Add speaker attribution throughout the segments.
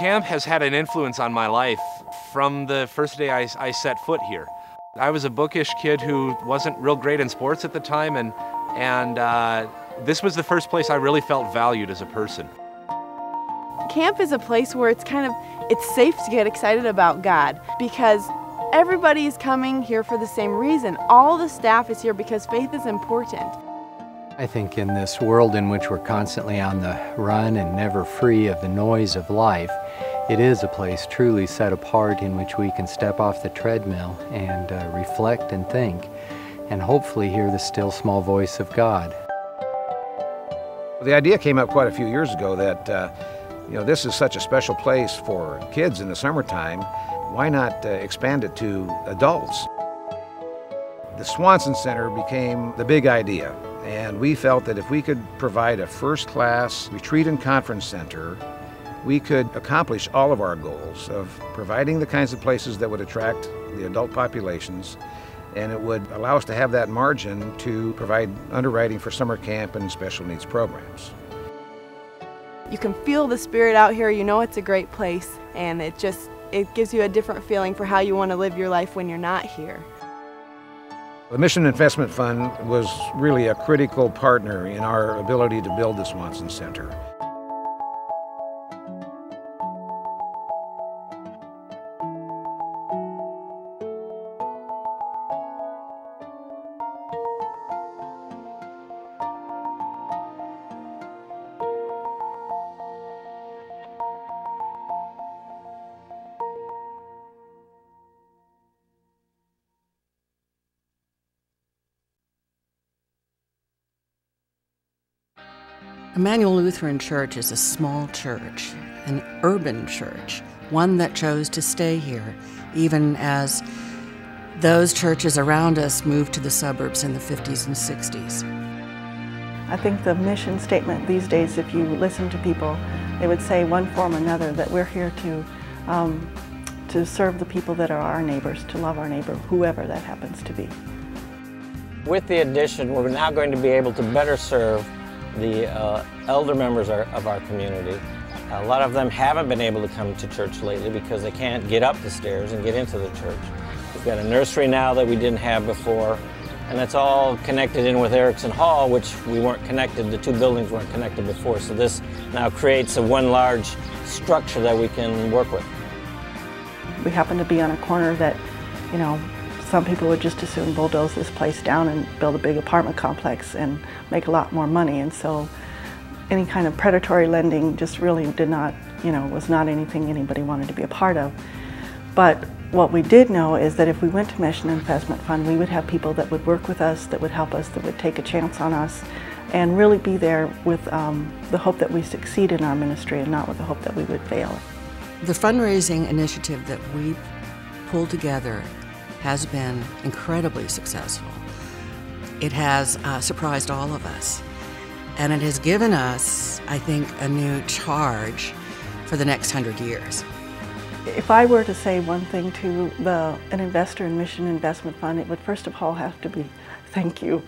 Speaker 1: Camp has had an influence on my life from the first day I set foot here. I was a bookish kid who wasn't real great in sports at the time, and this was the first place I really felt valued as a person.
Speaker 2: Camp is a place where it's safe to get excited about God because everybody is coming here for the same reason. All the staff is here because faith is important.
Speaker 3: I think in this world in which we're constantly on the run and never free of the noise of life, it is a place truly set apart in which we can step off the treadmill and reflect and think, and hopefully hear the still small voice of God.
Speaker 4: The idea came up quite a few years ago that this is such a special place for kids in the summertime. Why not expand it to adults? The Swanson Center became the big idea, and we felt that if we could provide a first-class retreat and conference center, we could accomplish all of our goals of providing the kinds of places that would attract the adult populations, and it would allow us to have that margin to provide underwriting for summer camp and special needs programs.
Speaker 2: You can feel the spirit out here, you know it's a great place, and it gives you a different feeling for how you want to live your life when you're not here.
Speaker 4: The Mission Investment Fund was really a critical partner in our ability to build the Swanson Center.
Speaker 5: Emmanuel Lutheran Church is a small church, an urban church, one that chose to stay here, even as those churches around us moved to the suburbs in the 50s and 60s.
Speaker 6: I think the mission statement these days, if you listen to people, they would say one form or another that we're here to serve the people that are our neighbors, to love our neighbor, whoever that happens to be.
Speaker 7: With the addition, we're now going to be able to better serve the elder members of our community. A lot of them haven't been able to come to church lately because they can't get up the stairs and get into the church. We've got a nursery now that we didn't have before, and it's all connected in with Erickson Hall, which we weren't connected, the two buildings weren't connected before, so this now creates one large structure that we can work with.
Speaker 6: We happen to be on a corner that, some people would just as soon bulldoze this place down and build a big apartment complex and make a lot more money. And so any kind of predatory lending just really was not anything anybody wanted to be a part of. But what we did know is that if we went to Mission Investment Fund, we would have people that would work with us, that would help us, that would take a chance on us, and really be there with the hope that we succeed in our ministry and not with the hope that we would fail.
Speaker 5: The fundraising initiative that we pulled together has been incredibly successful. It has surprised all of us, and it has given us, I think, a new charge for the next 100 years.
Speaker 6: If I were to say one thing to an investor in Mission Investment Fund, it would first of all have to be thank you.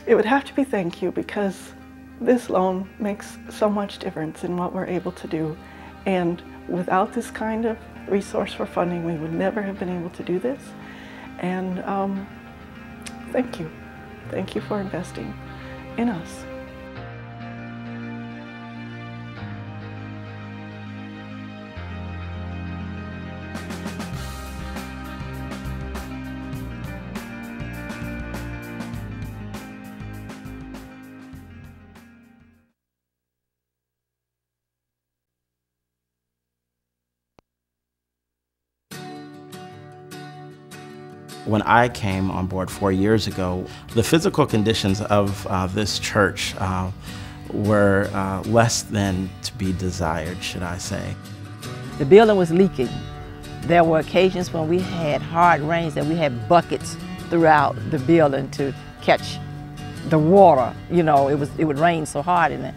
Speaker 6: It would have to be thank you because this loan makes so much difference in what we're able to do, and without this kind of resource for funding, we would never have been able to do this. And thank you. Thank you for investing in us.
Speaker 8: When I came on board 4 years ago, the physical conditions of this church were less than to be desired, should I say.
Speaker 9: The building was leaking. There were occasions when we had hard rains that we had buckets throughout the building to catch the water. It would rain so hard in it.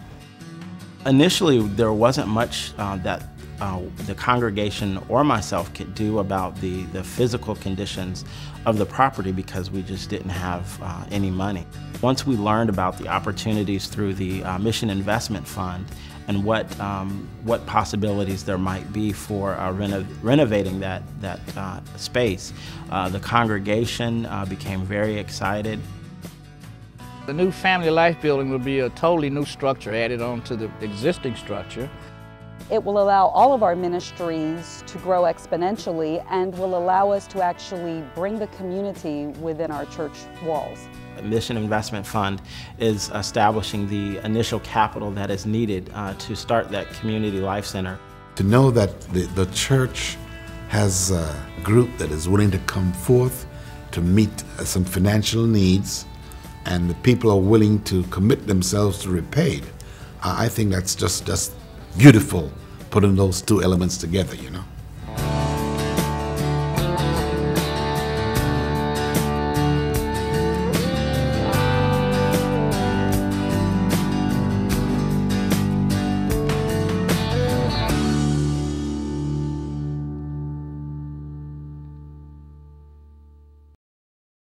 Speaker 8: Initially, there wasn't much that the congregation or myself could do about the physical conditions of the property because we just didn't have any money. Once we learned about the opportunities through the Mission Investment Fund and what possibilities there might be for renovating that space. The congregation became very excited.
Speaker 10: The new Family Life building will be a totally new structure added on to the existing structure.
Speaker 11: It will allow all of our ministries to grow exponentially and will allow us to actually bring the community within our church walls.
Speaker 8: The Mission Investment Fund is establishing the initial capital that is needed to start that community life center.
Speaker 12: To know that the church has a group that is willing to come forth to meet some financial needs, and the people are willing to commit themselves to repay it, I think that's just beautiful, putting those two elements together, you know.